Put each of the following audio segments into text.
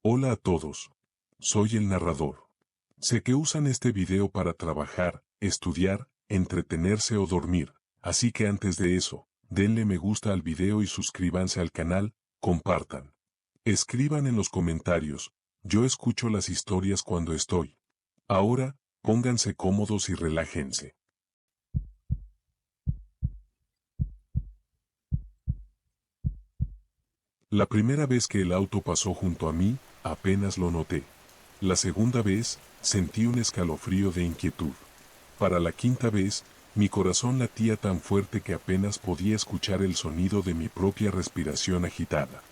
Hola a todos. Soy el narrador. Sé que usan este video para trabajar, estudiar, entretenerse o dormir, así que antes de eso, denle me gusta al video y suscríbanse al canal, compartan. Escriban en los comentarios, yo escucho las historias cuando estoy. Ahora, pónganse cómodos y relájense. La primera vez que el auto pasó junto a mí, apenas lo noté. La segunda vez, sentí un escalofrío de inquietud. Para la quinta vez, mi corazón latía tan fuerte que apenas podía escuchar el sonido de mi propia respiración agitada.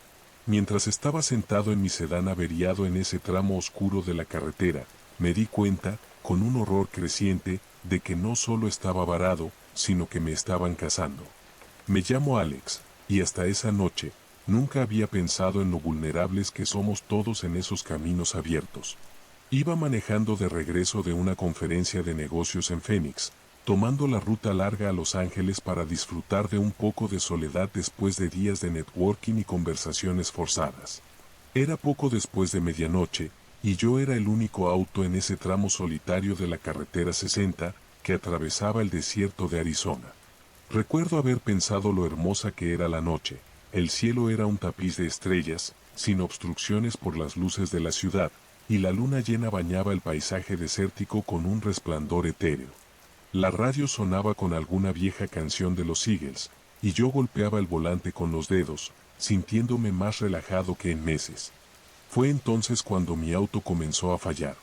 Mientras estaba sentado en mi sedán averiado en ese tramo oscuro de la carretera, me di cuenta, con un horror creciente, de que no solo estaba varado, sino que me estaban cazando. Me llamo Alex, y hasta esa noche, nunca había pensado en lo vulnerables que somos todos en esos caminos abiertos. Iba manejando de regreso de una conferencia de negocios en Phoenix, tomando la ruta larga a Los Ángeles para disfrutar de un poco de soledad después de días de networking y conversaciones forzadas. Era poco después de medianoche, y yo era el único auto en ese tramo solitario de la carretera 60 que atravesaba el desierto de Arizona. Recuerdo haber pensado lo hermosa que era la noche. El cielo era un tapiz de estrellas, sin obstrucciones por las luces de la ciudad, y la luna llena bañaba el paisaje desértico con un resplandor etéreo. La radio sonaba con alguna vieja canción de los Eagles, y yo golpeaba el volante con los dedos, sintiéndome más relajado que en meses. Fue entonces cuando mi auto comenzó a fallar.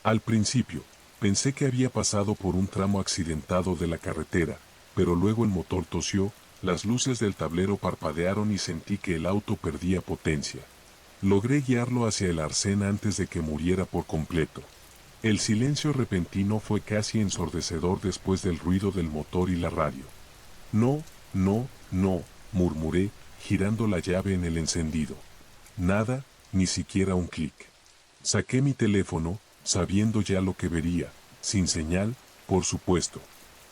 Al principio, pensé que había pasado por un tramo accidentado de la carretera, pero luego el motor tosió, las luces del tablero parpadearon y sentí que el auto perdía potencia. Logré guiarlo hacia el arcén antes de que muriera por completo. El silencio repentino fue casi ensordecedor después del ruido del motor y la radio. No, no, no, murmuré, girando la llave en el encendido. Nada, ni siquiera un clic. Saqué mi teléfono, sabiendo ya lo que vería, sin señal, por supuesto.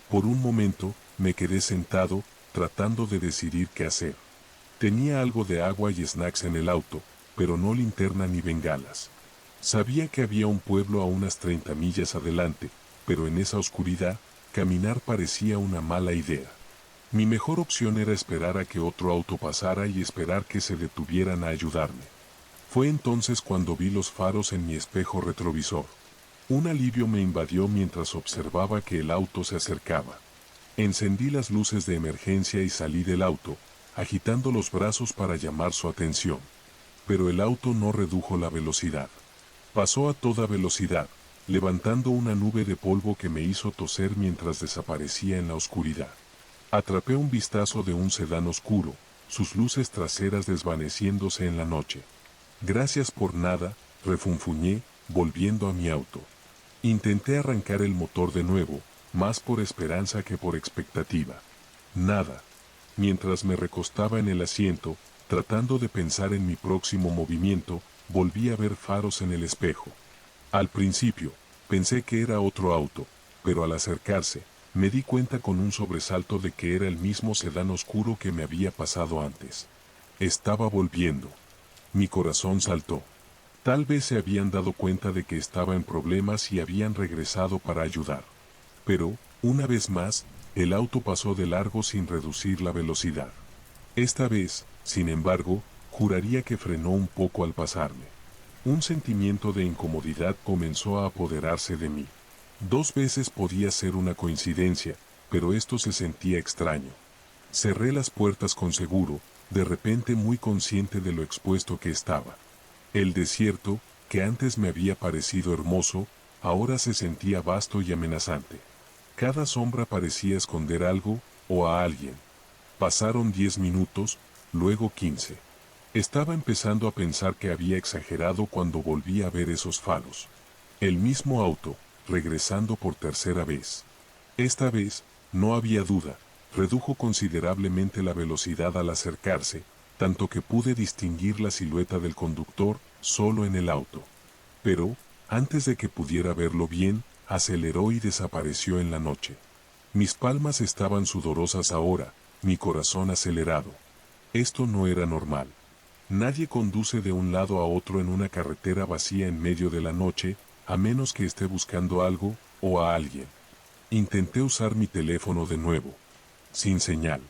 Por un momento, me quedé sentado, tratando de decidir qué hacer. Tenía algo de agua y snacks en el auto, pero no linterna ni bengalas. Sabía que había un pueblo a unas 30 millas adelante, pero en esa oscuridad, caminar parecía una mala idea. Mi mejor opción era esperar a que otro auto pasara y esperar que se detuvieran a ayudarme. Fue entonces cuando vi los faros en mi espejo retrovisor. Un alivio me invadió mientras observaba que el auto se acercaba. Encendí las luces de emergencia y salí del auto, agitando los brazos para llamar su atención. Pero el auto no redujo la velocidad. Pasó a toda velocidad, levantando una nube de polvo que me hizo toser mientras desaparecía en la oscuridad. Atrapé un vistazo de un sedán oscuro, sus luces traseras desvaneciéndose en la noche. Gracias por nada, refunfuñé, volviendo a mi auto. Intenté arrancar el motor de nuevo, más por esperanza que por expectativa. Nada. Mientras me recostaba en el asiento, tratando de pensar en mi próximo movimiento, volví a ver faros en el espejo. Al principio, pensé que era otro auto, pero al acercarse, me di cuenta con un sobresalto de que era el mismo sedán oscuro que me había pasado antes. Estaba volviendo. Mi corazón saltó. Tal vez se habían dado cuenta de que estaba en problemas y habían regresado para ayudar. Pero, una vez más, el auto pasó de largo sin reducir la velocidad. Esta vez, sin embargo, juraría que frenó un poco al pasarme. Un sentimiento de incomodidad comenzó a apoderarse de mí. 2 veces podía ser una coincidencia, pero esto se sentía extraño. Cerré las puertas con seguro, de repente muy consciente de lo expuesto que estaba. El desierto, que antes me había parecido hermoso, ahora se sentía vasto y amenazante. Cada sombra parecía esconder algo, o a alguien. Pasaron 10 minutos, luego 15. Estaba empezando a pensar que había exagerado cuando volví a ver esos faros. El mismo auto, regresando por tercera vez. Esta vez, no había duda, redujo considerablemente la velocidad al acercarse, tanto que pude distinguir la silueta del conductor solo en el auto. Pero, antes de que pudiera verlo bien, aceleró y desapareció en la noche. Mis palmas estaban sudorosas ahora, mi corazón acelerado. Esto no era normal. Nadie conduce de un lado a otro en una carretera vacía en medio de la noche, a menos que esté buscando algo, o a alguien. Intenté usar mi teléfono de nuevo. Sin señal.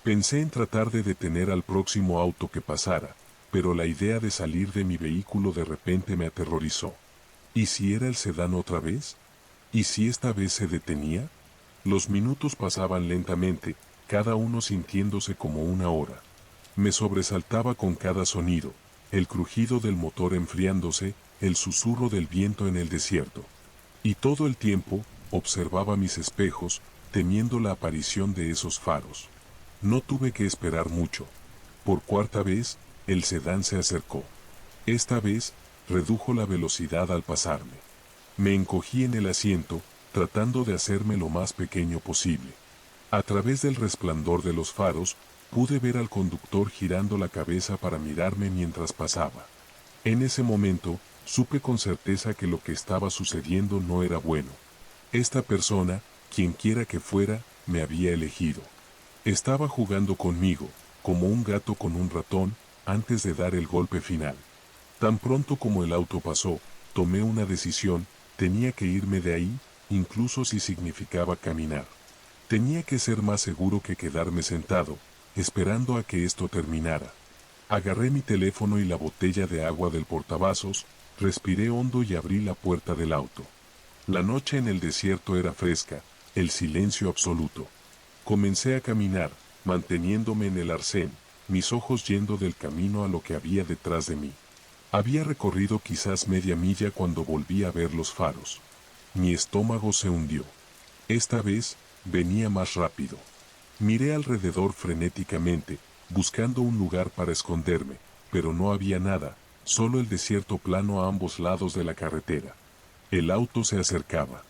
Pensé en tratar de detener al próximo auto que pasara, pero la idea de salir de mi vehículo de repente me aterrorizó. ¿Y si era el sedán otra vez? ¿Y si esta vez se detenía? Los minutos pasaban lentamente, cada uno sintiéndose como una hora. Me sobresaltaba con cada sonido, el crujido del motor enfriándose, el susurro del viento en el desierto. Y todo el tiempo, observaba mis espejos, temiendo la aparición de esos faros. No tuve que esperar mucho. Por cuarta vez, el sedán se acercó. Esta vez, redujo la velocidad al pasarme. Me encogí en el asiento, tratando de hacerme lo más pequeño posible. A través del resplandor de los faros, pude ver al conductor girando la cabeza para mirarme mientras pasaba. En ese momento, supe con certeza que lo que estaba sucediendo no era bueno. Esta persona, quienquiera que fuera, me había elegido. Estaba jugando conmigo, como un gato con un ratón, antes de dar el golpe final. Tan pronto como el auto pasó, tomé una decisión, tenía que irme de ahí, incluso si significaba caminar. Tenía que ser más seguro que quedarme sentado, esperando a que esto terminara. Agarré mi teléfono y la botella de agua del portavasos, respiré hondo y abrí la puerta del auto. La noche en el desierto era fresca, el silencio absoluto. Comencé a caminar, manteniéndome en el arcén, mis ojos yendo del camino a lo que había detrás de mí. Había recorrido quizás media milla cuando volví a ver los faros. Mi estómago se hundió. Esta vez, venía más rápido. Miré alrededor frenéticamente, buscando un lugar para esconderme, pero no había nada, solo el desierto plano a ambos lados de la carretera. El auto se acercaba.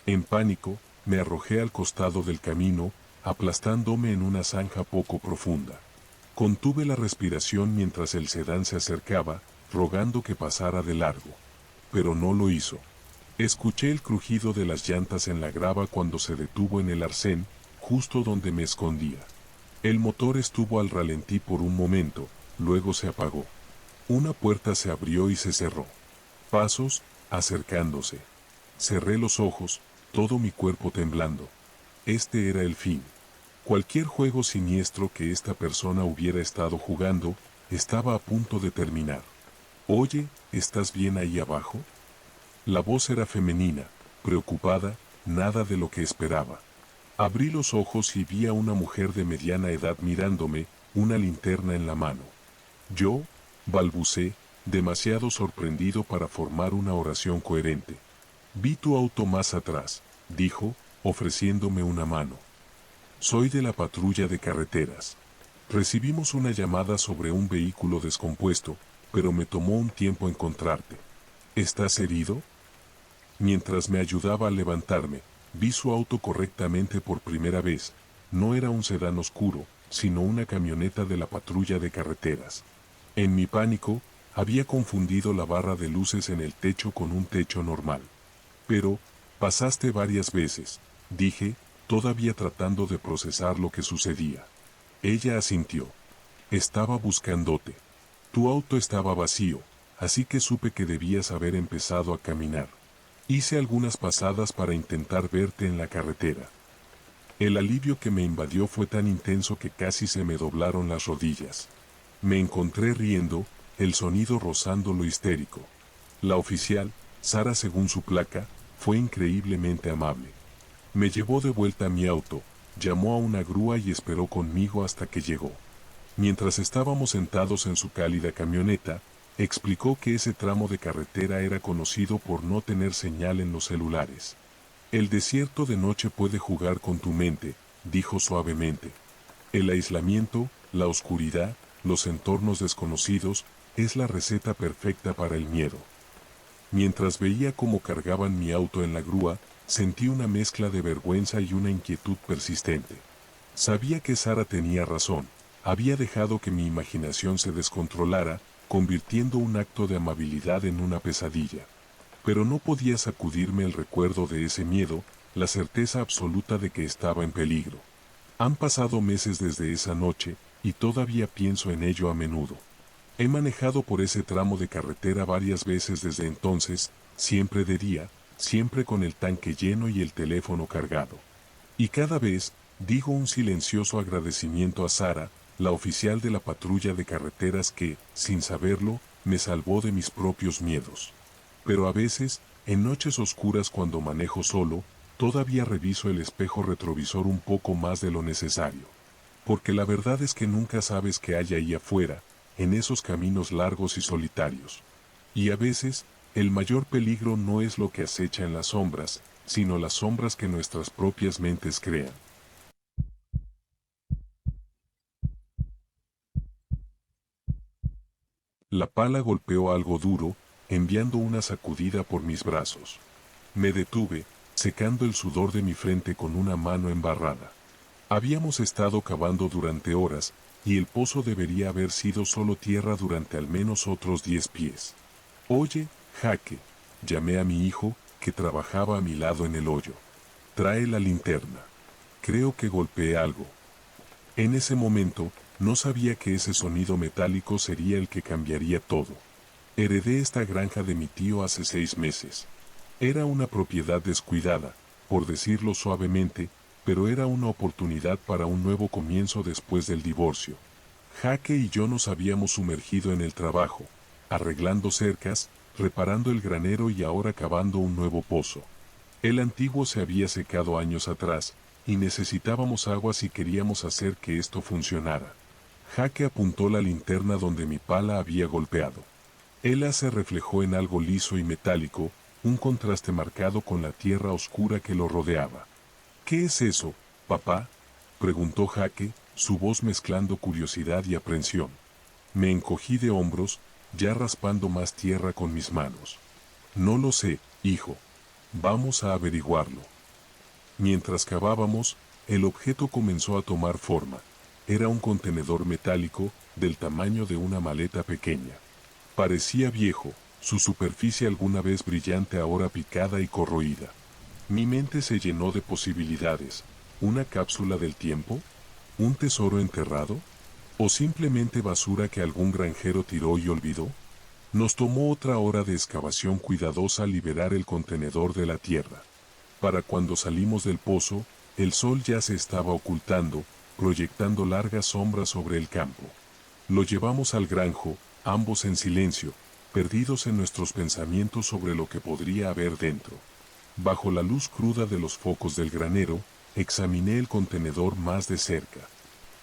En pánico, me arrojé al costado del camino, aplastándome en una zanja poco profunda. Contuve la respiración mientras el sedán se acercaba, rogando que pasara de largo. Pero no lo hizo. Escuché el crujido de las llantas en la grava cuando se detuvo en el arcén, justo donde me escondía. El motor estuvo al ralentí por un momento, luego se apagó. Una puerta se abrió y se cerró. Pasos, acercándose. Cerré los ojos, todo mi cuerpo temblando. Este era el fin. Cualquier juego siniestro que esta persona hubiera estado jugando, estaba a punto de terminar. Oye, ¿estás bien ahí abajo? La voz era femenina, preocupada, nada de lo que esperaba. Abrí los ojos y vi a una mujer de mediana edad mirándome, una linterna en la mano. Yo, balbucé, demasiado sorprendido para formar una oración coherente. Vi tu auto más atrás, dijo, ofreciéndome una mano. Soy de la patrulla de carreteras. Recibimos una llamada sobre un vehículo descompuesto, pero me tomó un tiempo encontrarte. ¿Estás herido? Mientras me ayudaba a levantarme, vi su auto correctamente por primera vez. No era un sedán oscuro, sino una camioneta de la patrulla de carreteras. En mi pánico, había confundido la barra de luces en el techo con un techo normal. Pero, pasaste varias veces, dije, todavía tratando de procesar lo que sucedía. Ella asintió. Estaba buscándote. Tu auto estaba vacío, así que supe que debías haber empezado a caminar. Hice algunas pasadas para intentar verte en la carretera. El alivio que me invadió fue tan intenso que casi se me doblaron las rodillas. Me encontré riendo, el sonido rozando lo histérico. La oficial, Sara según su placa, fue increíblemente amable. Me llevó de vuelta a mi auto, llamó a una grúa y esperó conmigo hasta que llegó. Mientras estábamos sentados en su cálida camioneta, explicó que ese tramo de carretera era conocido por no tener señal en los celulares. El desierto de noche puede jugar con tu mente, dijo suavemente. El aislamiento, la oscuridad, los entornos desconocidos, es la receta perfecta para el miedo. Mientras veía cómo cargaban mi auto en la grúa, sentí una mezcla de vergüenza y una inquietud persistente. Sabía que Sara tenía razón, había dejado que mi imaginación se descontrolara, convirtiendo un acto de amabilidad en una pesadilla. Pero no podía sacudirme el recuerdo de ese miedo, la certeza absoluta de que estaba en peligro. Han pasado meses desde esa noche, y todavía pienso en ello a menudo. He manejado por ese tramo de carretera varias veces desde entonces, siempre de día, siempre con el tanque lleno y el teléfono cargado. Y cada vez, digo un silencioso agradecimiento a Sara, la oficial de la patrulla de carreteras que, sin saberlo, me salvó de mis propios miedos. Pero a veces, en noches oscuras cuando manejo solo, todavía reviso el espejo retrovisor un poco más de lo necesario. Porque la verdad es que nunca sabes qué hay ahí afuera, en esos caminos largos y solitarios. Y a veces, el mayor peligro no es lo que acecha en las sombras, sino las sombras que nuestras propias mentes crean. La pala golpeó algo duro, enviando una sacudida por mis brazos. Me detuve, secando el sudor de mi frente con una mano embarrada. Habíamos estado cavando durante horas, y el pozo debería haber sido solo tierra durante al menos otros 10 pies. Oye, Jaque, llamé a mi hijo, que trabajaba a mi lado en el hoyo. Trae la linterna. Creo que golpeé algo. En ese momento, no sabía que ese sonido metálico sería el que cambiaría todo. Heredé esta granja de mi tío hace 6 meses. Era una propiedad descuidada, por decirlo suavemente, pero era una oportunidad para un nuevo comienzo después del divorcio. Jaque y yo nos habíamos sumergido en el trabajo, arreglando cercas, reparando el granero y ahora cavando un nuevo pozo. El antiguo se había secado años atrás, y necesitábamos agua si queríamos hacer que esto funcionara. Jaque apuntó la linterna donde mi pala había golpeado. Ella se reflejó en algo liso y metálico, un contraste marcado con la tierra oscura que lo rodeaba. ¿Qué es eso, papá?, preguntó Jaque, su voz mezclando curiosidad y aprensión. Me encogí de hombros, ya raspando más tierra con mis manos. No lo sé, hijo. Vamos a averiguarlo. Mientras cavábamos, el objeto comenzó a tomar forma. Era un contenedor metálico, del tamaño de una maleta pequeña. Parecía viejo, su superficie alguna vez brillante ahora picada y corroída. Mi mente se llenó de posibilidades. ¿Una cápsula del tiempo? ¿Un tesoro enterrado? ¿O simplemente basura que algún granjero tiró y olvidó? Nos tomó otra hora de excavación cuidadosa liberar el contenedor de la tierra. Para cuando salimos del pozo, el sol ya se estaba ocultando, proyectando largas sombras sobre el campo. Lo llevamos al granjo, ambos en silencio, perdidos en nuestros pensamientos sobre lo que podría haber dentro. Bajo la luz cruda de los focos del granero, examiné el contenedor más de cerca.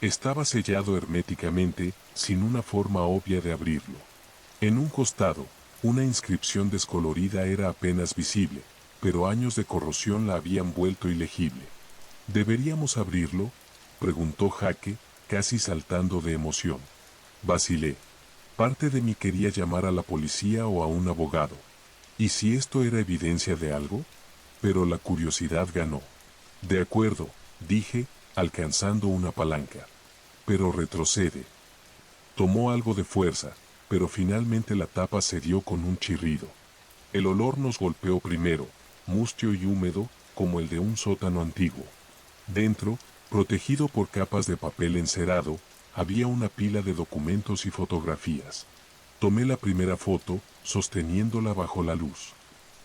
Estaba sellado herméticamente, sin una forma obvia de abrirlo. En un costado, una inscripción descolorida era apenas visible, pero años de corrosión la habían vuelto ilegible. ¿Deberíamos abrirlo?, preguntó Jaque, casi saltando de emoción. Vacilé. Parte de mí quería llamar a la policía o a un abogado. ¿Y si esto era evidencia de algo? Pero la curiosidad ganó. De acuerdo, dije, alcanzando una palanca. Pero retrocede. Tomó algo de fuerza, pero finalmente la tapa cedió con un chirrido. El olor nos golpeó primero, mustio y húmedo, como el de un sótano antiguo. Dentro, protegido por capas de papel encerado, había una pila de documentos y fotografías. Tomé la primera foto, sosteniéndola bajo la luz.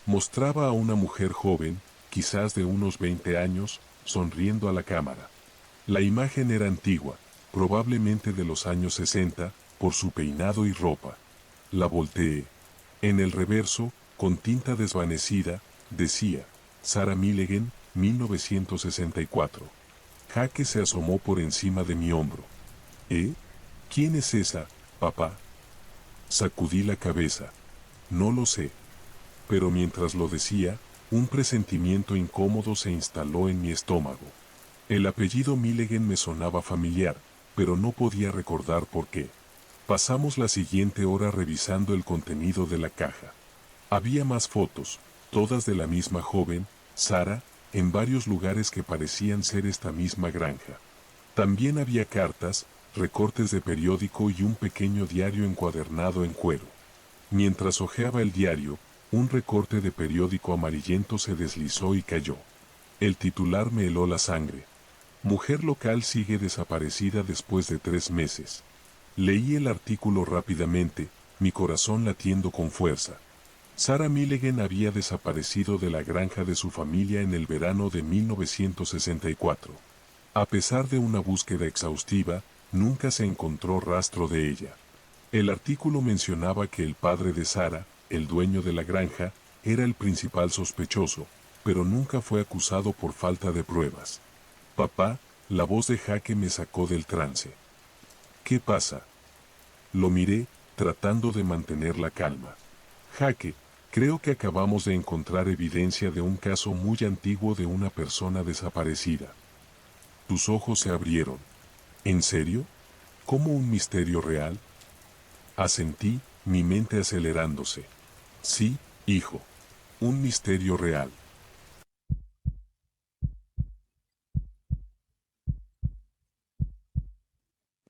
Mostraba a una mujer joven, quizás de unos 20 años, sonriendo a la cámara. La imagen era antigua, probablemente de los años 60, por su peinado y ropa. La volteé. En el reverso, con tinta desvanecida, decía, Sarah Milligan, 1964. Jaque se asomó por encima de mi hombro. ¿Eh? ¿Quién es esa, papá? Sacudí la cabeza. No lo sé. Pero mientras lo decía, un presentimiento incómodo se instaló en mi estómago. El apellido Milligan me sonaba familiar, pero no podía recordar por qué. Pasamos la siguiente hora revisando el contenido de la caja. Había más fotos, todas de la misma joven, Sara, en varios lugares que parecían ser esta misma granja. También había cartas, recortes de periódico y un pequeño diario encuadernado en cuero. Mientras hojeaba el diario, un recorte de periódico amarillento se deslizó y cayó. El titular me heló la sangre. Mujer local sigue desaparecida después de 3 meses. Leí el artículo rápidamente, mi corazón latiendo con fuerza. Sarah Milligan había desaparecido de la granja de su familia en el verano de 1964. A pesar de una búsqueda exhaustiva, nunca se encontró rastro de ella. El artículo mencionaba que el padre de Sarah, el dueño de la granja, era el principal sospechoso, pero nunca fue acusado por falta de pruebas. Papá, la voz de Jake me sacó del trance. ¿Qué pasa? Lo miré, tratando de mantener la calma. Jake, creo que acabamos de encontrar evidencia de un caso muy antiguo de una persona desaparecida. Tus ojos se abrieron. ¿En serio? ¿Cómo un misterio real? Asentí, mi mente acelerándose. Sí, hijo. Un misterio real.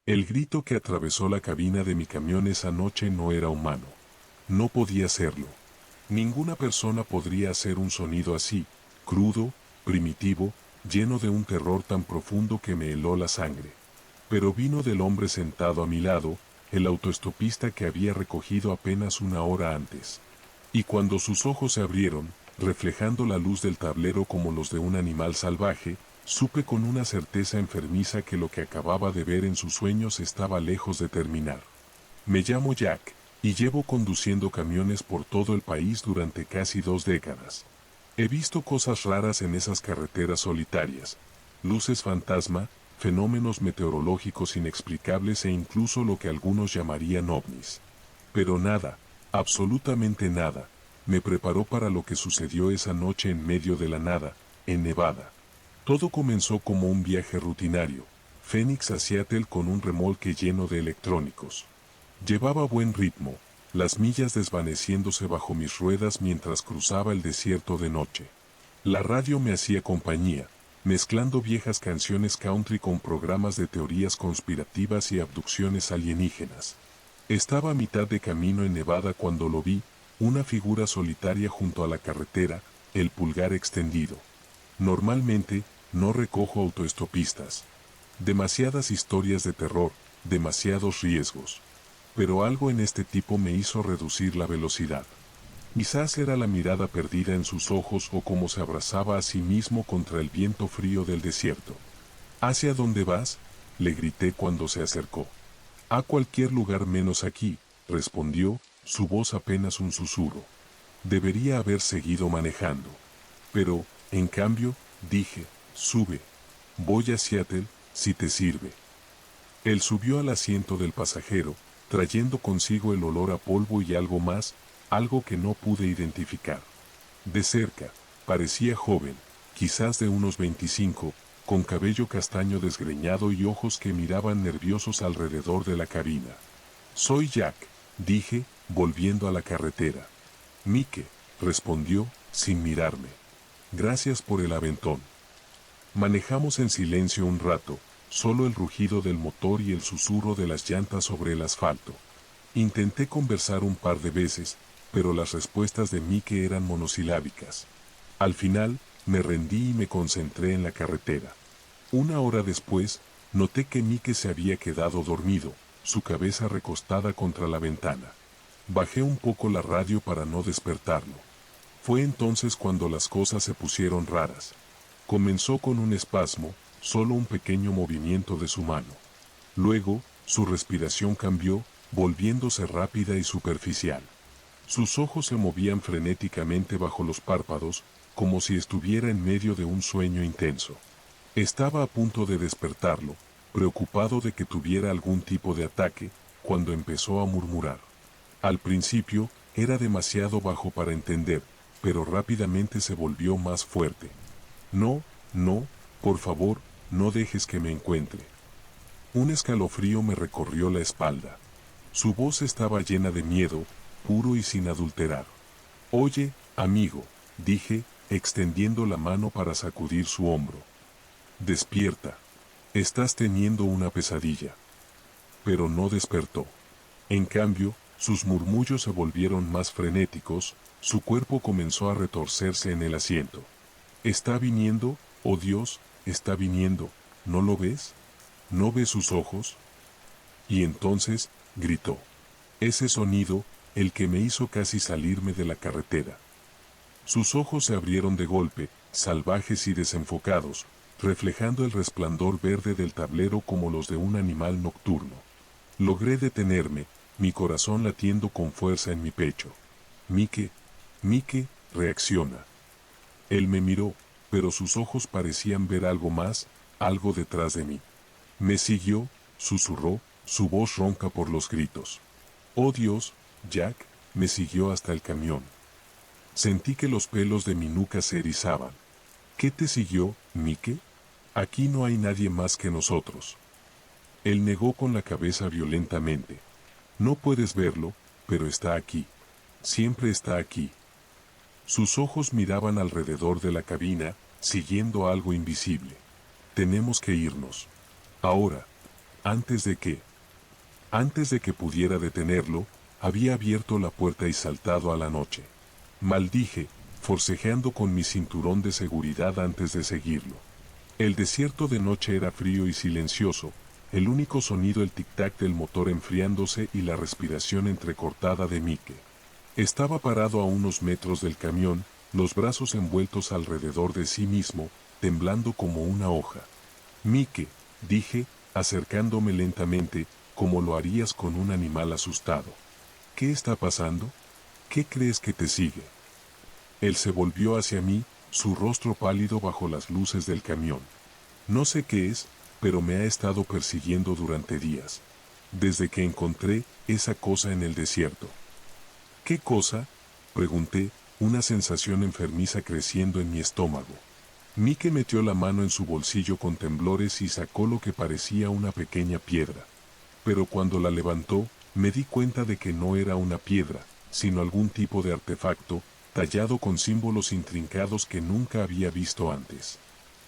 El grito que atravesó la cabina de mi camión esa noche no era humano. No podía serlo. Ninguna persona podría hacer un sonido así, crudo, primitivo, lleno de un terror tan profundo que me heló la sangre. Pero vino del hombre sentado a mi lado, el autoestopista que había recogido apenas una hora antes. Y cuando sus ojos se abrieron, reflejando la luz del tablero como los de un animal salvaje, supe con una certeza enfermiza que lo que acababa de ver en sus sueños estaba lejos de terminar. Me llamo Jack, y llevo conduciendo camiones por todo el país durante casi 2 décadas. He visto cosas raras en esas carreteras solitarias, luces fantasma, fenómenos meteorológicos inexplicables e incluso lo que algunos llamarían ovnis. Pero nada, absolutamente nada, me preparó para lo que sucedió esa noche en medio de la nada, en Nevada. Todo comenzó como un viaje rutinario, Phoenix a Seattle con un remolque lleno de electrónicos. Llevaba buen ritmo, las millas desvaneciéndose bajo mis ruedas mientras cruzaba el desierto de noche. La radio me hacía compañía, mezclando viejas canciones country con programas de teorías conspirativas y abducciones alienígenas. Estaba a mitad de camino en Nevada cuando lo vi, una figura solitaria junto a la carretera, el pulgar extendido. Normalmente, no recojo autoestopistas. Demasiadas historias de terror, demasiados riesgos. Pero algo en este tipo me hizo reducir la velocidad. Quizás era la mirada perdida en sus ojos o cómo se abrazaba a sí mismo contra el viento frío del desierto. ¿Hacia dónde vas?, le grité cuando se acercó. A cualquier lugar menos aquí, respondió, su voz apenas un susurro. Debería haber seguido manejando. Pero, en cambio, dije, sube. Voy a Seattle, si te sirve. Él subió al asiento del pasajero, trayendo consigo el olor a polvo y algo más, algo que no pude identificar. De cerca, parecía joven, quizás de unos 25, con cabello castaño desgreñado y ojos que miraban nerviosos alrededor de la cabina. Soy Jack, dije, volviendo a la carretera. Mike, respondió, sin mirarme. Gracias por el aventón. Manejamos en silencio un rato, solo el rugido del motor y el susurro de las llantas sobre el asfalto. Intenté conversar un par de veces, pero las respuestas de Mike eran monosilábicas. Al final, me rendí y me concentré en la carretera. Una hora después, noté que Mike se había quedado dormido, su cabeza recostada contra la ventana. Bajé un poco la radio para no despertarlo. Fue entonces cuando las cosas se pusieron raras. Comenzó con un espasmo, solo un pequeño movimiento de su mano. Luego, su respiración cambió, volviéndose rápida y superficial. Sus ojos se movían frenéticamente bajo los párpados, como si estuviera en medio de un sueño intenso. Estaba a punto de despertarlo, preocupado de que tuviera algún tipo de ataque, cuando empezó a murmurar. Al principio, era demasiado bajo para entender, pero rápidamente se volvió más fuerte. No, no, por favor, no dejes que me encuentre. Un escalofrío me recorrió la espalda. Su voz estaba llena de miedo, puro y sin adulterar. Oye, amigo, dije, extendiendo la mano para sacudir su hombro. Despierta. Estás teniendo una pesadilla. Pero no despertó. En cambio, sus murmullos se volvieron más frenéticos, su cuerpo comenzó a retorcerse en el asiento. Está viniendo, oh Dios, está viniendo, ¿no lo ves? ¿No ves sus ojos? Y entonces, gritó. Ese sonido, el que me hizo casi salirme de la carretera. Sus ojos se abrieron de golpe, salvajes y desenfocados, reflejando el resplandor verde del tablero como los de un animal nocturno. Logré detenerme, mi corazón latiendo con fuerza en mi pecho. Mike, Mike, reacciona. Él me miró, pero sus ojos parecían ver algo más, algo detrás de mí. Me siguió, susurró, su voz ronca por los gritos. Oh Dios, Jack, me siguió hasta el camión. Sentí que los pelos de mi nuca se erizaban. ¿Qué te siguió, Mike? Aquí no hay nadie más que nosotros. Él negó con la cabeza violentamente. No puedes verlo, pero está aquí. Siempre está aquí. Sus ojos miraban alrededor de la cabina, siguiendo algo invisible. Tenemos que irnos. Ahora. Antes de que... Antes de que pudiera detenerlo, había abierto la puerta y saltado a la noche. Maldije, forcejeando con mi cinturón de seguridad antes de seguirlo. El desierto de noche era frío y silencioso, el único sonido el tic-tac del motor enfriándose y la respiración entrecortada de Mike. Estaba parado a unos metros del camión, los brazos envueltos alrededor de sí mismo, temblando como una hoja. Mike, dije, acercándome lentamente, como lo harías con un animal asustado. ¿Qué está pasando? ¿Qué crees que te sigue? Él se volvió hacia mí, su rostro pálido bajo las luces del camión. No sé qué es, pero me ha estado persiguiendo durante días. Desde que encontré esa cosa en el desierto. ¿Qué cosa? Pregunté, una sensación enfermiza creciendo en mi estómago. Mike metió la mano en su bolsillo con temblores y sacó lo que parecía una pequeña piedra. Pero cuando la levantó, me di cuenta de que no era una piedra, sino algún tipo de artefacto, tallado con símbolos intrincados que nunca había visto antes.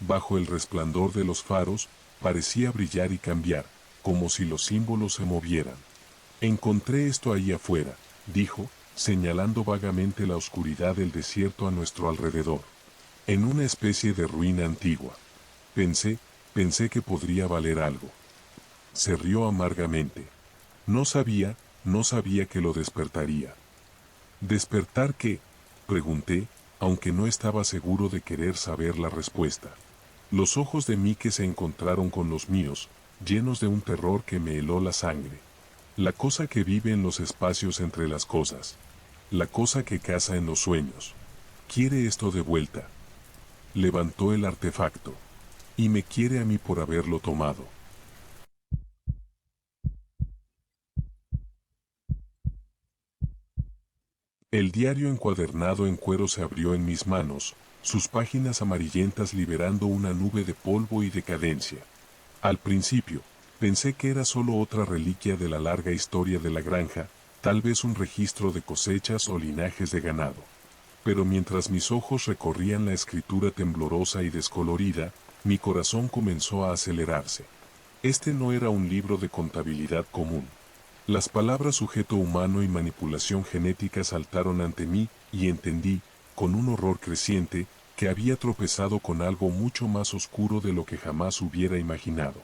Bajo el resplandor de los faros, parecía brillar y cambiar, como si los símbolos se movieran. Encontré esto ahí afuera, dijo, señalando vagamente la oscuridad del desierto a nuestro alrededor. En una especie de ruina antigua. Pensé que podría valer algo. Se rió amargamente. No sabía que lo despertaría. ¿Despertar qué? Pregunté, aunque no estaba seguro de querer saber la respuesta. Los ojos de Mike se encontraron con los míos, llenos de un terror que me heló la sangre. La cosa que vive en los espacios entre las cosas. La cosa que caza en los sueños. Quiere esto de vuelta. Levantó el artefacto. Y me quiere a mí por haberlo tomado. El diario encuadernado en cuero se abrió en mis manos, sus páginas amarillentas liberando una nube de polvo y decadencia. Al principio, pensé que era solo otra reliquia de la larga historia de la granja, tal vez un registro de cosechas o linajes de ganado. Pero mientras mis ojos recorrían la escritura temblorosa y descolorida, mi corazón comenzó a acelerarse. Este no era un libro de contabilidad común. Las palabras sujeto humano y manipulación genética saltaron ante mí, y entendí, con un horror creciente, que había tropezado con algo mucho más oscuro de lo que jamás hubiera imaginado.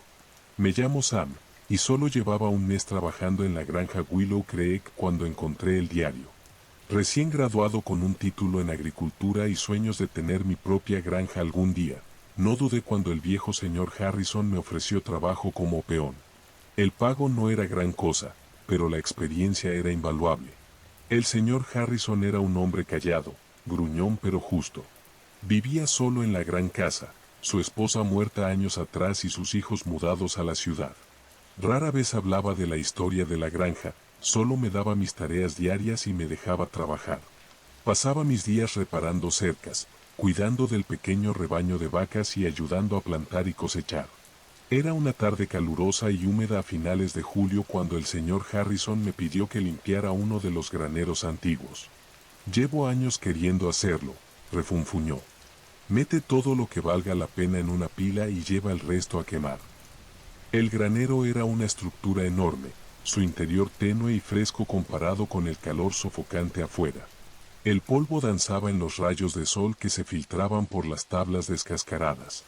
Me llamo Sam, y solo llevaba un mes trabajando en la granja Willow Creek cuando encontré el diario. Recién graduado con un título en agricultura y sueños de tener mi propia granja algún día, no dudé cuando el viejo señor Harrison me ofreció trabajo como peón. El pago no era gran cosa, pero la experiencia era invaluable. El señor Harrison era un hombre callado, gruñón pero justo. Vivía solo en la gran casa, su esposa muerta años atrás y sus hijos mudados a la ciudad. Rara vez hablaba de la historia de la granja, solo me daba mis tareas diarias y me dejaba trabajar. Pasaba mis días reparando cercas, cuidando del pequeño rebaño de vacas y ayudando a plantar y cosechar. Era una tarde calurosa y húmeda a finales de julio cuando el señor Harrison me pidió que limpiara uno de los graneros antiguos. Llevo años queriendo hacerlo, refunfuñó. Mete todo lo que valga la pena en una pila y lleva el resto a quemar. El granero era una estructura enorme, su interior tenue y fresco comparado con el calor sofocante afuera. El polvo danzaba en los rayos de sol que se filtraban por las tablas descascaradas.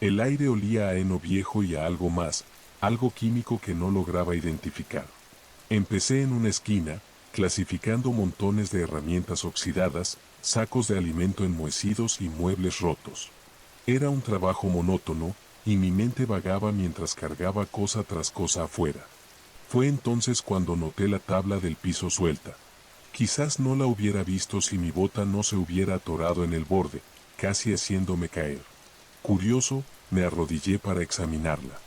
El aire olía a heno viejo y a algo más, algo químico que no lograba identificar. Empecé en una esquina, clasificando montones de herramientas oxidadas, sacos de alimento enmohecidos y muebles rotos. Era un trabajo monótono, y mi mente vagaba mientras cargaba cosa tras cosa afuera. Fue entonces cuando noté la tabla del piso suelta. Quizás no la hubiera visto si mi bota no se hubiera atorado en el borde, casi haciéndome caer. Curioso, me arrodillé para examinarla.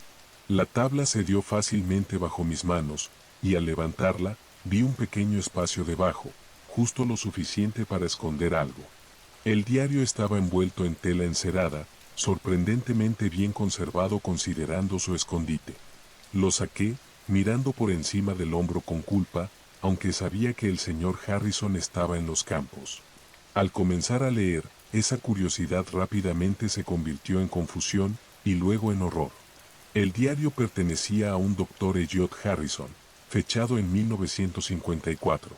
La tabla cedió fácilmente bajo mis manos, y al levantarla, vi un pequeño espacio debajo, justo lo suficiente para esconder algo. El diario estaba envuelto en tela encerada, sorprendentemente bien conservado considerando su escondite. Lo saqué, mirando por encima del hombro con culpa, aunque sabía que el señor Harrison estaba en los campos. Al comenzar a leer, esa curiosidad rápidamente se convirtió en confusión, y luego en horror. El diario pertenecía a un doctor Elliot Harrison, fechado en 1954.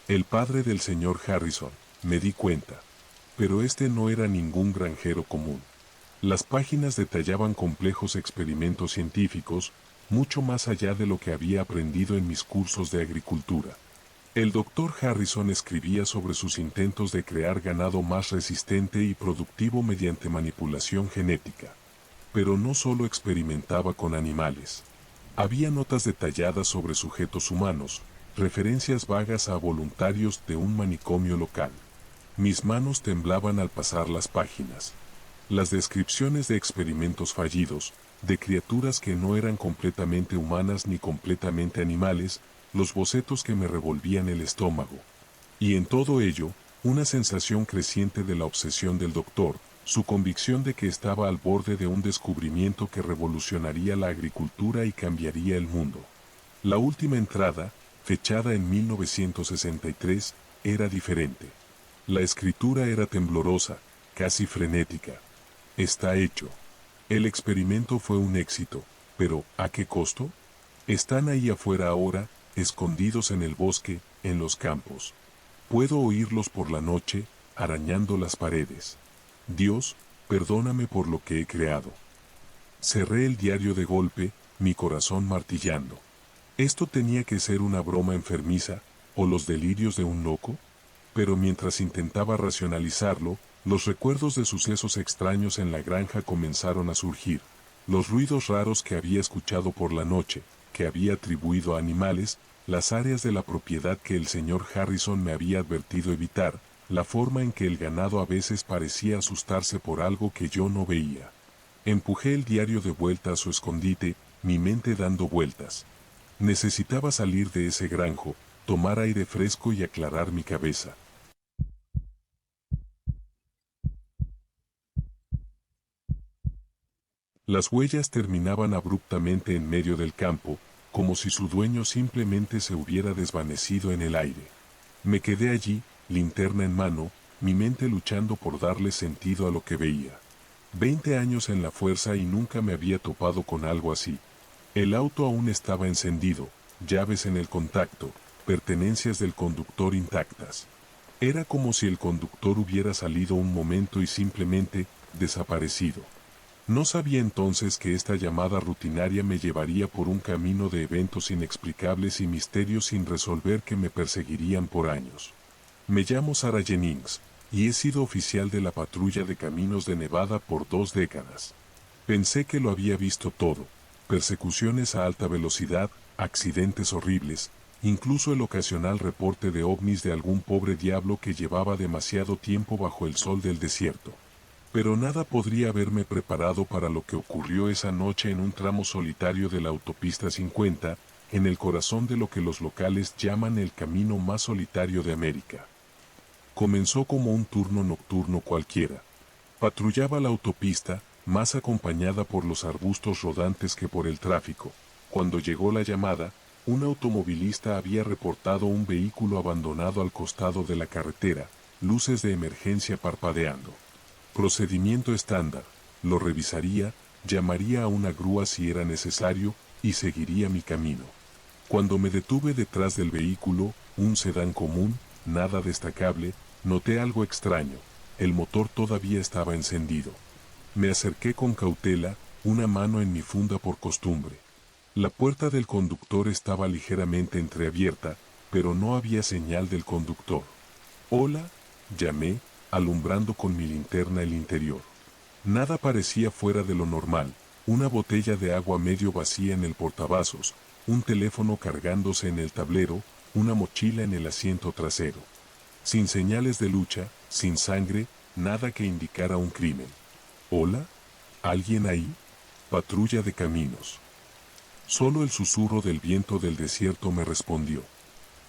El padre del señor Harrison, me di cuenta. Pero este no era ningún granjero común. Las páginas detallaban complejos experimentos científicos, mucho más allá de lo que había aprendido en mis cursos de agricultura. El doctor Harrison escribía sobre sus intentos de crear ganado más resistente y productivo mediante manipulación genética. Pero no solo experimentaba con animales. Había notas detalladas sobre sujetos humanos, referencias vagas a voluntarios de un manicomio local. Mis manos temblaban al pasar las páginas. Las descripciones de experimentos fallidos, de criaturas que no eran completamente humanas ni completamente animales, los bocetos que me revolvían el estómago. Y en todo ello, una sensación creciente de la obsesión del doctor, su convicción de que estaba al borde de un descubrimiento que revolucionaría la agricultura y cambiaría el mundo. La última entrada, fechada en 1963, era diferente. La escritura era temblorosa, casi frenética. Está hecho. El experimento fue un éxito, pero ¿a qué costo? Están ahí afuera ahora, escondidos en el bosque, en los campos. Puedo oírlos por la noche, arañando las paredes. Dios, perdóname por lo que he creado. Cerré el diario de golpe, mi corazón martillando. ¿Esto tenía que ser una broma enfermiza, o los delirios de un loco? Pero mientras intentaba racionalizarlo, los recuerdos de sucesos extraños en la granja comenzaron a surgir. Los ruidos raros que había escuchado por la noche, que había atribuido a animales, las áreas de la propiedad que el señor Harrison me había advertido evitar, la forma en que el ganado a veces parecía asustarse por algo que yo no veía. Empujé el diario de vuelta a su escondite, mi mente dando vueltas. Necesitaba salir de ese granjo, tomar aire fresco y aclarar mi cabeza. Las huellas terminaban abruptamente en medio del campo, como si su dueño simplemente se hubiera desvanecido en el aire. Me quedé allí, linterna en mano, mi mente luchando por darle sentido a lo que veía. 20 años en la fuerza y nunca me había topado con algo así. El auto aún estaba encendido, llaves en el contacto, pertenencias del conductor intactas. Era como si el conductor hubiera salido un momento y simplemente desaparecido. No sabía entonces que esta llamada rutinaria me llevaría por un camino de eventos inexplicables y misterios sin resolver que me perseguirían por años. Me llamo Sarah Jennings, y he sido oficial de la patrulla de caminos de Nevada por 2 décadas. Pensé que lo había visto todo: persecuciones a alta velocidad, accidentes horribles, incluso el ocasional reporte de ovnis de algún pobre diablo que llevaba demasiado tiempo bajo el sol del desierto. Pero nada podría haberme preparado para lo que ocurrió esa noche en un tramo solitario de la autopista 50, en el corazón de lo que los locales llaman el camino más solitario de América. Comenzó como un turno nocturno cualquiera. Patrullaba la autopista, más acompañada por los arbustos rodantes que por el tráfico. Cuando llegó la llamada, un automovilista había reportado un vehículo abandonado al costado de la carretera, luces de emergencia parpadeando. Procedimiento estándar: lo revisaría, llamaría a una grúa si era necesario, y seguiría mi camino. Cuando me detuve detrás del vehículo, un sedán común, nada destacable, noté algo extraño: el motor todavía estaba encendido. Me acerqué con cautela, una mano en mi funda por costumbre. La puerta del conductor estaba ligeramente entreabierta, pero no había señal del conductor. «Hola», llamé, alumbrando con mi linterna el interior. Nada parecía fuera de lo normal: una botella de agua medio vacía en el portavasos, un teléfono cargándose en el tablero, una mochila en el asiento trasero. Sin señales de lucha, sin sangre, nada que indicara un crimen. «¿Hola? ¿Alguien ahí?» «Patrulla de caminos». Solo el susurro del viento del desierto me respondió.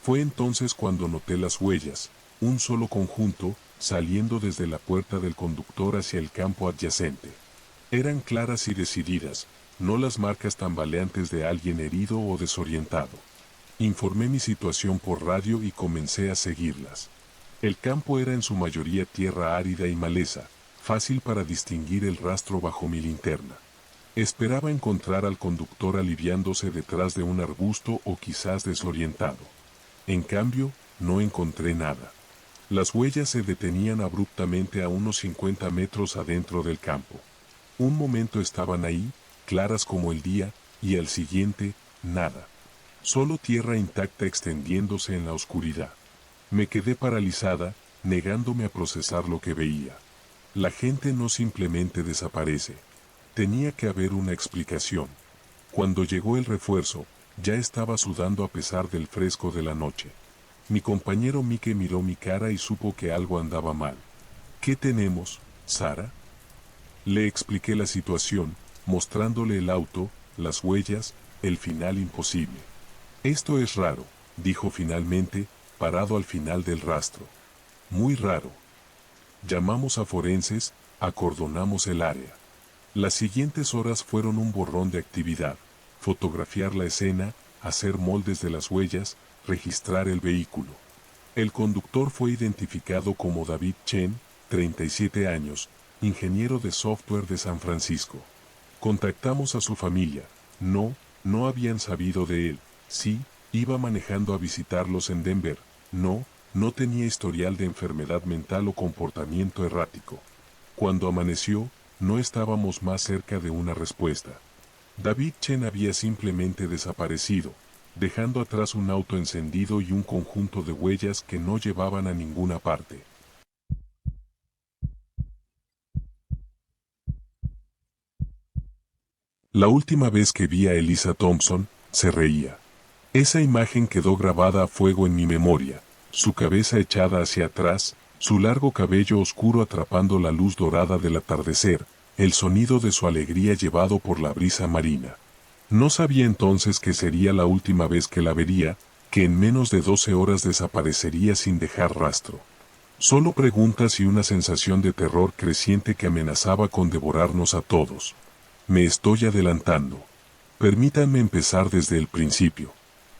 Fue entonces cuando noté las huellas, un solo conjunto, saliendo desde la puerta del conductor hacia el campo adyacente. Eran claras y decididas, no las marcas tambaleantes de alguien herido o desorientado. Informé mi situación por radio y comencé a seguirlas. El campo era en su mayoría tierra árida y maleza, fácil para distinguir el rastro bajo mi linterna. Esperaba encontrar al conductor aliviándose detrás de un arbusto o quizás desorientado. En cambio, no encontré nada. Las huellas se detenían abruptamente a unos 50 metros adentro del campo. Un momento estaban ahí, claras como el día, y al siguiente, nada. Solo tierra intacta extendiéndose en la oscuridad. Me quedé paralizada, negándome a procesar lo que veía. La gente no simplemente desaparece. Tenía que haber una explicación. Cuando llegó el refuerzo, ya estaba sudando a pesar del fresco de la noche. Mi compañero Mike miró mi cara y supo que algo andaba mal. «¿Qué tenemos, Sara?». Le expliqué la situación, mostrándole el auto, las huellas, el final imposible. «Esto es raro», dijo finalmente, parado al final del rastro. «Muy raro». Llamamos a forenses, acordonamos el área. Las siguientes horas fueron un borrón de actividad: fotografiar la escena, hacer moldes de las huellas, registrar el vehículo. El conductor fue identificado como David Chen, 37 años, ingeniero de software de San Francisco. Contactamos a su familia. No habían sabido de él. Sí, iba manejando a visitarlos en Denver. No tenía historial de enfermedad mental o comportamiento errático. Cuando amaneció, no estábamos más cerca de una respuesta. David Chen había simplemente desaparecido, dejando atrás un auto encendido y un conjunto de huellas que no llevaban a ninguna parte. La última vez que vi a Elisa Thompson, se reía. Esa imagen quedó grabada a fuego en mi memoria: su cabeza echada hacia atrás, su largo cabello oscuro atrapando la luz dorada del atardecer, el sonido de su alegría llevado por la brisa marina. No sabía entonces que sería la última vez que la vería, que en menos de 12 horas desaparecería sin dejar rastro. Solo preguntas y una sensación de terror creciente que amenazaba con devorarnos a todos. Me estoy adelantando. Permítanme empezar desde el principio.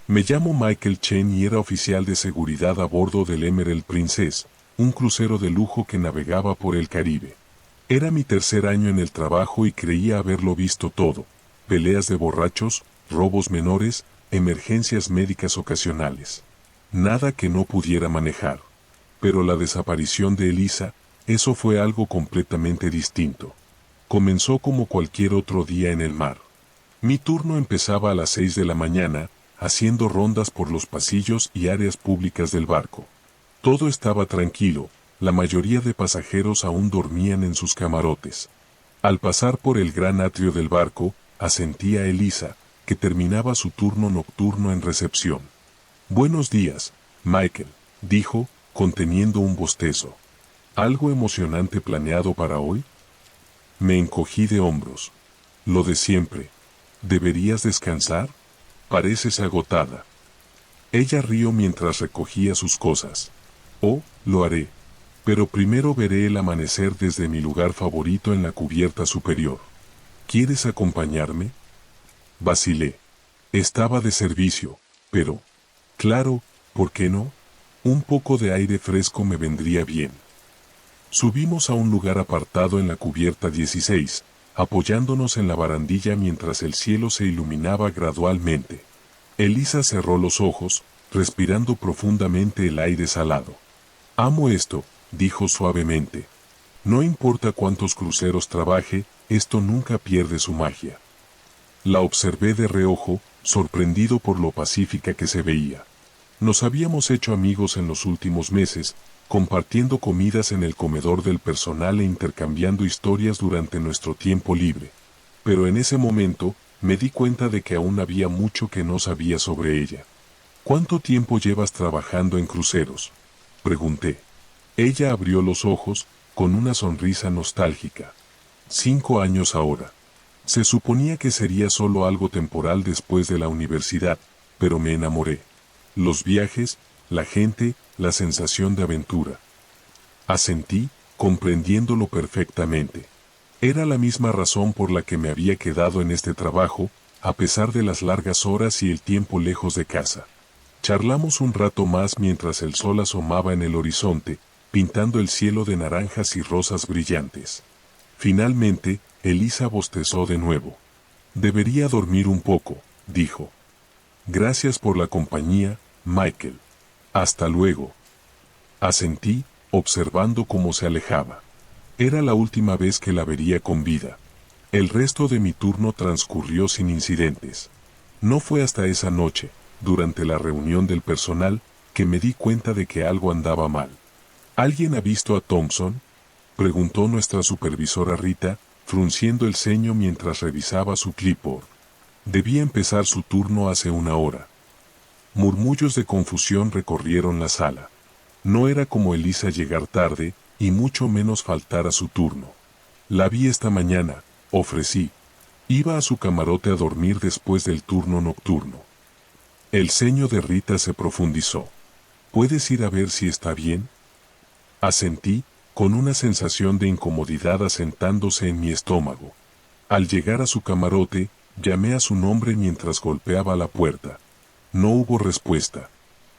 Me llamo Michael Chen y era oficial de seguridad a bordo del Emerald Princess, un crucero de lujo que navegaba por el Caribe. Era mi tercer año en el trabajo y creía haberlo visto todo: peleas de borrachos, robos menores, emergencias médicas ocasionales. Nada que no pudiera manejar. Pero la desaparición de Elisa, eso fue algo completamente distinto. Comenzó como cualquier otro día en el mar. Mi turno empezaba a las 6 de la mañana, haciendo rondas por los pasillos y áreas públicas del barco. Todo estaba tranquilo, la mayoría de pasajeros aún dormían en sus camarotes. Al pasar por el gran atrio del barco, asentí a Elisa, que terminaba su turno nocturno en recepción. «Buenos días, Michael», dijo, conteniendo un bostezo. «¿Algo emocionante planeado para hoy?». Me encogí de hombros. «Lo de siempre. ¿Deberías descansar? Pareces agotada». Ella rió mientras recogía sus cosas. «Oh, lo haré. Pero primero veré el amanecer desde mi lugar favorito en la cubierta superior. ¿Quieres acompañarme?». Vacilé. Estaba de servicio, pero... claro, ¿por qué no? Un poco de aire fresco me vendría bien. Subimos a un lugar apartado en la cubierta 16, apoyándonos en la barandilla mientras el cielo se iluminaba gradualmente. Elisa cerró los ojos, respirando profundamente el aire salado. «Amo esto», dijo suavemente. «No importa cuántos cruceros trabaje, esto nunca pierde su magia». La observé de reojo, sorprendido por lo pacífica que se veía. Nos habíamos hecho amigos en los últimos meses, compartiendo comidas en el comedor del personal e intercambiando historias durante nuestro tiempo libre. Pero en ese momento, me di cuenta de que aún había mucho que no sabía sobre ella. ¿Cuánto tiempo llevas trabajando en cruceros?, pregunté. Ella abrió los ojos, con una sonrisa nostálgica. 5 años ahora. Se suponía que sería solo algo temporal después de la universidad, pero me enamoré. Los viajes, la gente, la sensación de aventura. Asentí, comprendiéndolo perfectamente. Era la misma razón por la que me había quedado en este trabajo, a pesar de las largas horas y el tiempo lejos de casa. Charlamos un rato más mientras el sol asomaba en el horizonte, pintando el cielo de naranjas y rosas brillantes. Finalmente, Elisa bostezó de nuevo. Debería dormir un poco, dijo. Gracias por la compañía, Michael. Hasta luego. Asentí, observando cómo se alejaba. Era la última vez que la vería con vida. El resto de mi turno transcurrió sin incidentes. No fue hasta esa noche, durante la reunión del personal, que me di cuenta de que algo andaba mal. ¿Alguien ha visto a Thompson?, preguntó nuestra supervisora Rita, frunciendo el ceño mientras revisaba su clipboard. Debía empezar su turno hace una hora. Murmullos de confusión recorrieron la sala. No era como Elisa llegar tarde, y mucho menos faltar a su turno. La vi esta mañana, ofrecí. Iba a su camarote a dormir después del turno nocturno. El ceño de Rita se profundizó. ¿Puedes ir a ver si está bien? Asentí, con una sensación de incomodidad asentándose en mi estómago. Al llegar a su camarote, llamé a su nombre mientras golpeaba la puerta. No hubo respuesta.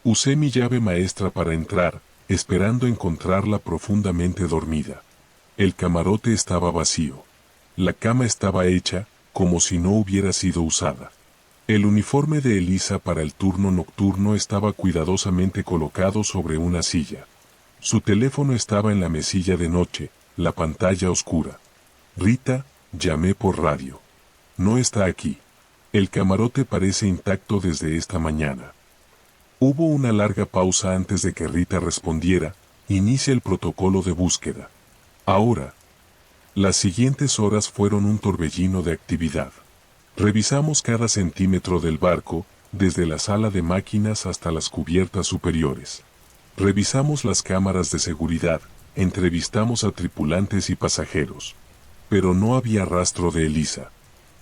Usé mi llave maestra para entrar, esperando encontrarla profundamente dormida. El camarote estaba vacío. La cama estaba hecha, como si no hubiera sido usada. El uniforme de Elisa para el turno nocturno estaba cuidadosamente colocado sobre una silla. Su teléfono estaba en la mesilla de noche, la pantalla oscura. Rita, llamé por radio. No está aquí. El camarote parece intacto desde esta mañana. Hubo una larga pausa antes de que Rita respondiera. Inicia el protocolo de búsqueda. Ahora. Las siguientes horas fueron un torbellino de actividad. Revisamos cada centímetro del barco, desde la sala de máquinas hasta las cubiertas superiores. Revisamos las cámaras de seguridad, entrevistamos a tripulantes y pasajeros. Pero no había rastro de Elisa.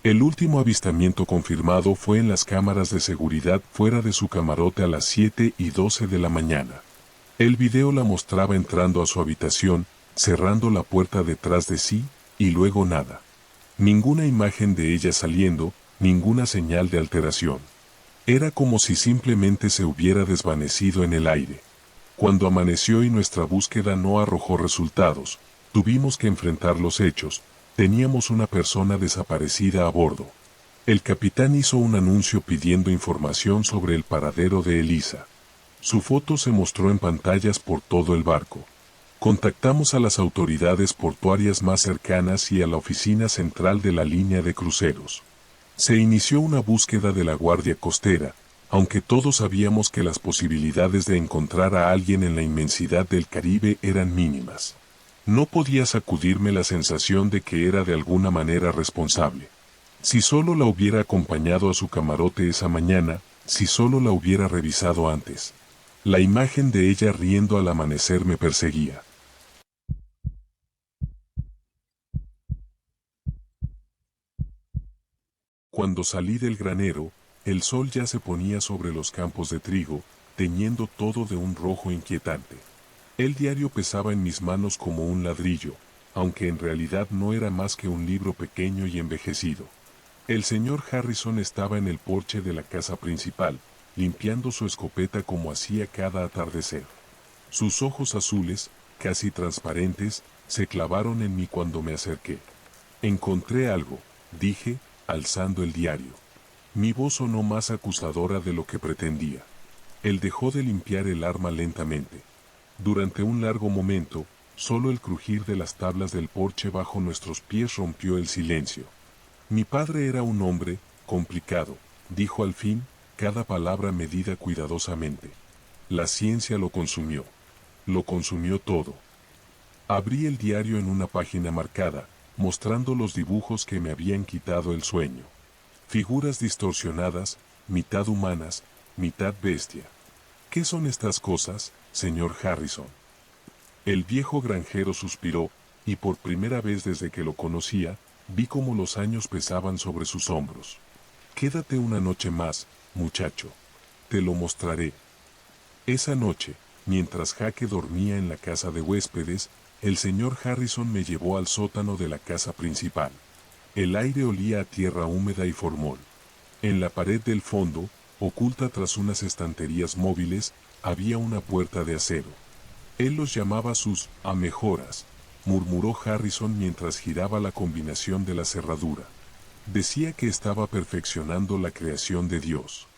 El último avistamiento confirmado fue en las cámaras de seguridad fuera de su camarote a las 7:12 de la mañana. El video la mostraba entrando a su habitación, cerrando la puerta detrás de sí, y luego nada. Ninguna imagen de ella saliendo, ninguna señal de alteración. Era como si simplemente se hubiera desvanecido en el aire. Cuando amaneció y nuestra búsqueda no arrojó resultados, tuvimos que enfrentar los hechos. Teníamos una persona desaparecida a bordo. El capitán hizo un anuncio pidiendo información sobre el paradero de Elisa. Su foto se mostró en pantallas por todo el barco. Contactamos a las autoridades portuarias más cercanas y a la oficina central de la línea de cruceros. Se inició una búsqueda de la Guardia Costera, aunque todos sabíamos que las posibilidades de encontrar a alguien en la inmensidad del Caribe eran mínimas. No podía sacudirme la sensación de que era de alguna manera responsable. Si solo la hubiera acompañado a su camarote esa mañana, si solo la hubiera revisado antes. La imagen de ella riendo al amanecer me perseguía. Cuando salí del granero, el sol ya se ponía sobre los campos de trigo, teñiendo todo de un rojo inquietante. El diario pesaba en mis manos como un ladrillo, aunque en realidad no era más que un libro pequeño y envejecido. El señor Harrison estaba en el porche de la casa principal, limpiando su escopeta como hacía cada atardecer. Sus ojos azules, casi transparentes, se clavaron en mí cuando me acerqué. Encontré algo, dije, alzando el diario. Mi voz sonó más acusadora de lo que pretendía. Él dejó de limpiar el arma lentamente. Durante un largo momento, solo el crujir de las tablas del porche bajo nuestros pies rompió el silencio. Mi padre era un hombre, Complicado, dijo al fin, cada palabra medida cuidadosamente. La ciencia lo consumió. Lo consumió todo. Abrí el diario en una página marcada, mostrando los dibujos que me habían quitado el sueño. Figuras distorsionadas, mitad humanas, mitad bestia. ¿Qué son estas cosas, señor Harrison? El viejo granjero suspiró, y por primera vez desde que lo conocía, vi cómo los años pesaban sobre sus hombros. Quédate una noche más, muchacho. Te lo mostraré. Esa noche, mientras Jaque dormía en la casa de huéspedes, el señor Harrison me llevó al sótano de la casa principal. El aire olía a tierra húmeda y formol. En la pared del fondo, oculta tras unas estanterías móviles, había una puerta de acero. Él los llamaba sus amejoras, murmuró Harrison mientras giraba la combinación de la cerradura. Decía que estaba perfeccionando la creación de Dios.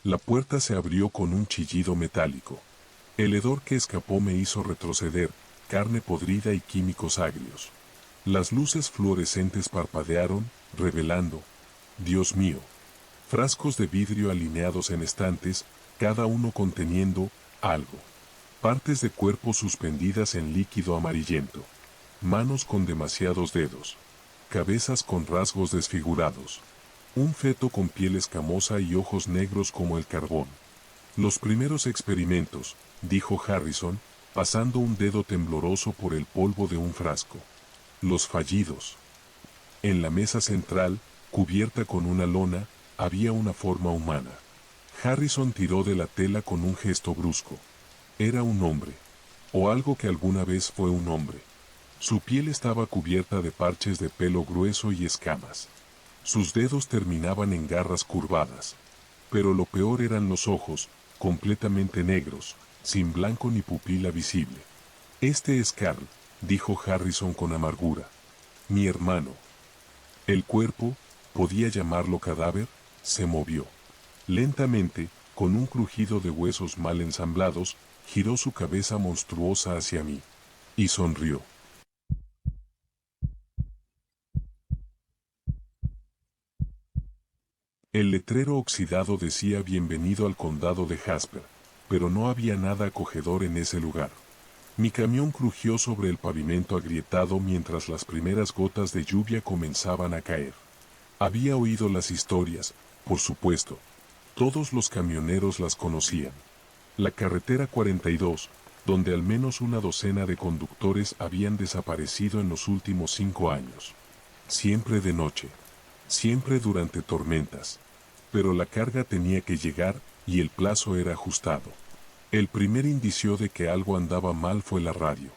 La puerta se abrió con un chillido metálico. El hedor que escapó me hizo retroceder, carne podrida y químicos agrios. Las luces fluorescentes parpadearon, revelando, Dios mío, frascos de vidrio alineados en estantes, cada uno conteniendo algo. Partes de cuerpo suspendidas en líquido amarillento. Manos con demasiados dedos. Cabezas con rasgos desfigurados. Un feto con piel escamosa y ojos negros como el carbón. Los primeros experimentos, dijo Harrison, pasando un dedo tembloroso por el polvo de un frasco. Los fallidos. En la mesa central, cubierta con una lona, había una forma humana. Harrison tiró de la tela con un gesto brusco. Era un hombre. O algo que alguna vez fue un hombre. Su piel estaba cubierta de parches de pelo grueso y escamas. Sus dedos terminaban en garras curvadas. Pero lo peor eran los ojos, completamente negros, sin blanco ni pupila visible. Este es Carl, dijo Harrison con amargura. Mi hermano. El cuerpo, podía llamarlo cadáver, se movió. Lentamente, con un crujido de huesos mal ensamblados, giró su cabeza monstruosa hacia mí. Y sonrió. El letrero oxidado decía bienvenido al condado de Jasper, pero no había nada acogedor en ese lugar. Mi camión crujió sobre el pavimento agrietado mientras las primeras gotas de lluvia comenzaban a caer. Había oído las historias, por supuesto. Todos los camioneros las conocían. La carretera 42, donde al menos una docena de conductores habían desaparecido en los últimos 5 años. Siempre de noche. Siempre durante tormentas. Pero la carga tenía que llegar, y el plazo era ajustado. El primer indicio de que algo andaba mal fue la radio.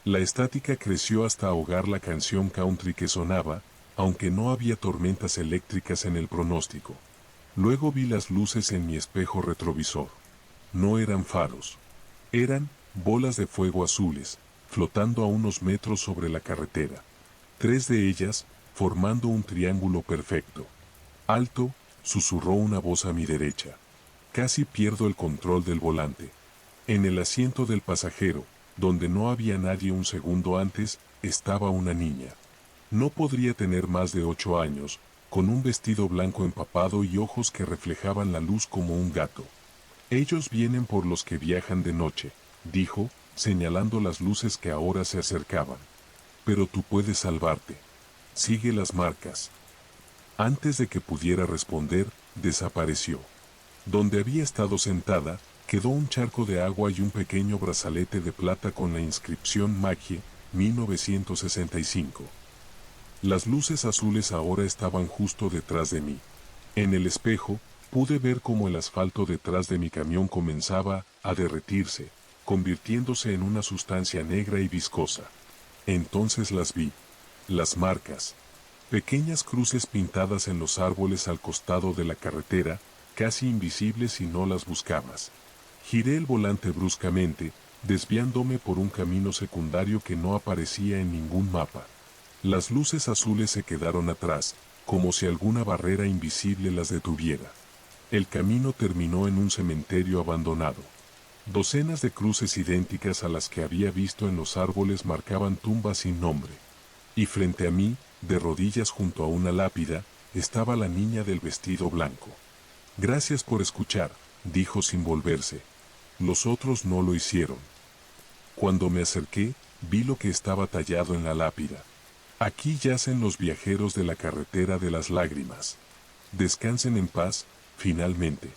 La estática creció hasta ahogar la canción country que sonaba, aunque no había tormentas eléctricas en el pronóstico. Luego vi las luces en mi espejo retrovisor. No eran faros. Eran bolas de fuego azules, flotando a unos metros sobre la carretera. 3 de ellas, formando un triángulo perfecto. Alto, susurró una voz a mi derecha. Casi pierdo el control del volante. En el asiento del pasajero, donde no había nadie un segundo antes, estaba una niña. No podría tener más de 8 años, con un vestido blanco empapado y ojos que reflejaban la luz como un gato. Ellos vienen por los que viajan de noche, dijo, señalando las luces que ahora se acercaban. Pero tú puedes salvarte. Sigue las marcas. Antes de que pudiera responder, desapareció. Donde había estado sentada, quedó un charco de agua y un pequeño brazalete de plata con la inscripción Magie, 1965. Las luces azules ahora estaban justo detrás de mí. En el espejo, pude ver cómo el asfalto detrás de mi camión comenzaba a derretirse, convirtiéndose en una sustancia negra y viscosa. Entonces las vi. Las marcas. Pequeñas cruces pintadas en los árboles al costado de la carretera, casi invisibles si no las buscabas. Giré el volante bruscamente, desviándome por un camino secundario que no aparecía en ningún mapa. Las luces azules se quedaron atrás, como si alguna barrera invisible las detuviera. El camino terminó en un cementerio abandonado. Docenas de cruces idénticas a las que había visto en los árboles marcaban tumbas sin nombre. Y frente a mí, de rodillas junto a una lápida, estaba la niña del vestido blanco. Gracias por escuchar, dijo sin volverse. Los otros no lo hicieron. Cuando me acerqué, vi lo que estaba tallado en la lápida. Aquí yacen los viajeros de la carretera de las lágrimas. Descansen en paz, finalmente.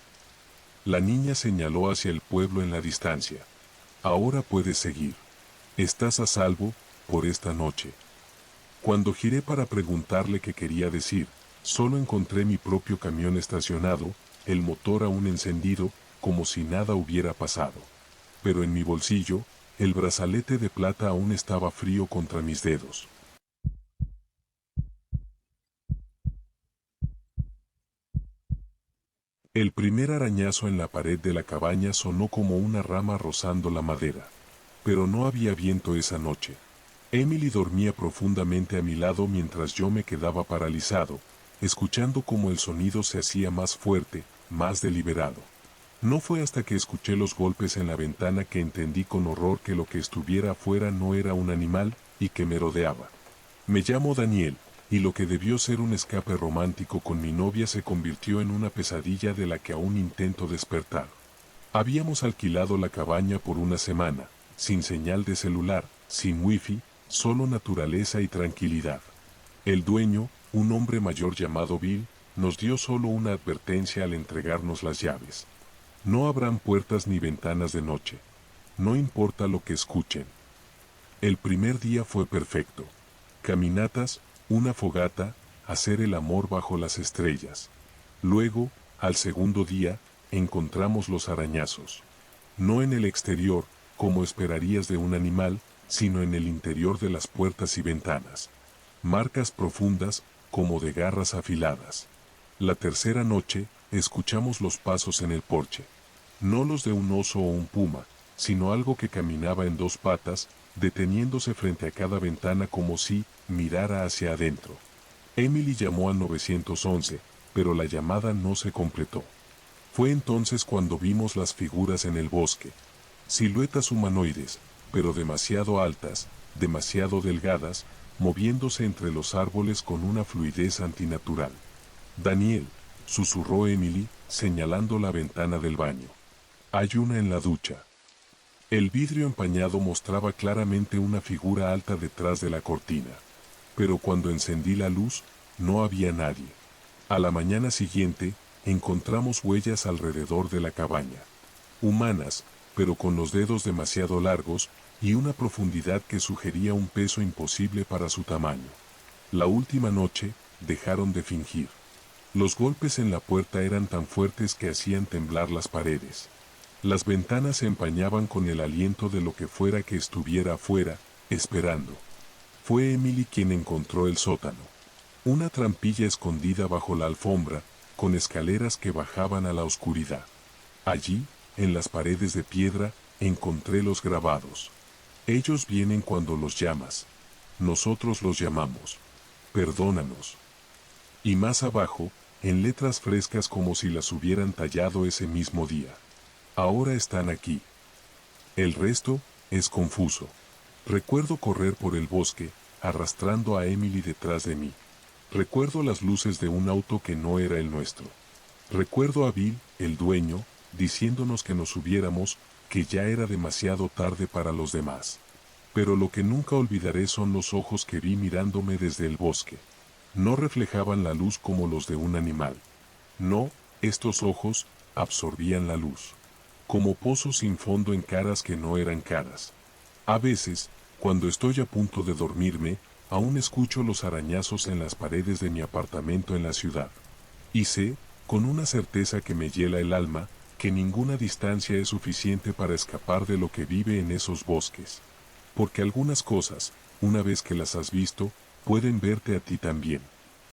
La niña señaló hacia el pueblo en la distancia. Ahora puedes seguir. Estás a salvo, por esta noche. Cuando giré para preguntarle qué quería decir, solo encontré mi propio camión estacionado, el motor aún encendido, como si nada hubiera pasado. Pero en mi bolsillo, el brazalete de plata aún estaba frío contra mis dedos. El primer arañazo en la pared de la cabaña sonó como una rama rozando la madera. Pero no había viento esa noche. Emily dormía profundamente a mi lado mientras yo me quedaba paralizado, escuchando cómo el sonido se hacía más fuerte, más deliberado. No fue hasta que escuché los golpes en la ventana que entendí con horror que lo que estuviera afuera no era un animal, y que me rodeaba. Me llamo Daniel, y lo que debió ser un escape romántico con mi novia se convirtió en una pesadilla de la que aún intento despertar. Habíamos alquilado la cabaña por una semana, sin señal de celular, sin wifi, solo naturaleza y tranquilidad. El dueño, un hombre mayor llamado Bill, nos dio solo una advertencia al entregarnos las llaves. No habrán puertas ni ventanas de noche. No importa lo que escuchen. El primer día fue perfecto. Caminatas, una fogata, hacer el amor bajo las estrellas. Luego, al segundo día, encontramos los arañazos. No en el exterior, como esperarías de un animal, sino en el interior de las puertas y ventanas. Marcas profundas, como de garras afiladas. La tercera noche, escuchamos los pasos en el porche. No los de un oso o un puma, sino algo que caminaba en dos patas, deteniéndose frente a cada ventana como si mirara hacia adentro. Emily llamó al 911, pero la llamada no se completó. Fue entonces cuando vimos las figuras en el bosque. Siluetas humanoides, pero demasiado altas, demasiado delgadas, moviéndose entre los árboles con una fluidez antinatural. Daniel, susurró Emily, señalando la ventana del baño. Hay una en la ducha. El vidrio empañado mostraba claramente una figura alta detrás de la cortina. Pero cuando encendí la luz, no había nadie. A la mañana siguiente, encontramos huellas alrededor de la cabaña. Humanas, pero con los dedos demasiado largos, y una profundidad que sugería un peso imposible para su tamaño. La última noche, dejaron de fingir. Los golpes en la puerta eran tan fuertes que hacían temblar las paredes. Las ventanas se empañaban con el aliento de lo que fuera que estuviera afuera, esperando. Fue Emily quien encontró el sótano. Una trampilla escondida bajo la alfombra, con escaleras que bajaban a la oscuridad. Allí, en las paredes de piedra, encontré los grabados. Ellos vienen cuando los llamas. Nosotros los llamamos. Perdónanos. Y más abajo, en letras frescas como si las hubieran tallado ese mismo día. Ahora están aquí. El resto es confuso. Recuerdo correr por el bosque, arrastrando a Emily detrás de mí. Recuerdo las luces de un auto que no era el nuestro. Recuerdo a Bill, el dueño, diciéndonos que nos subiéramos, que ya era demasiado tarde para los demás. Pero lo que nunca olvidaré son los ojos que vi mirándome desde el bosque. No reflejaban la luz como los de un animal. No, estos ojos absorbían la luz. Como pozos sin fondo en caras que no eran caras. A veces, cuando estoy a punto de dormirme, aún escucho los arañazos en las paredes de mi apartamento en la ciudad. Y sé, con una certeza que me hiela el alma, que ninguna distancia es suficiente para escapar de lo que vive en esos bosques. Porque algunas cosas, una vez que las has visto, pueden verte a ti también.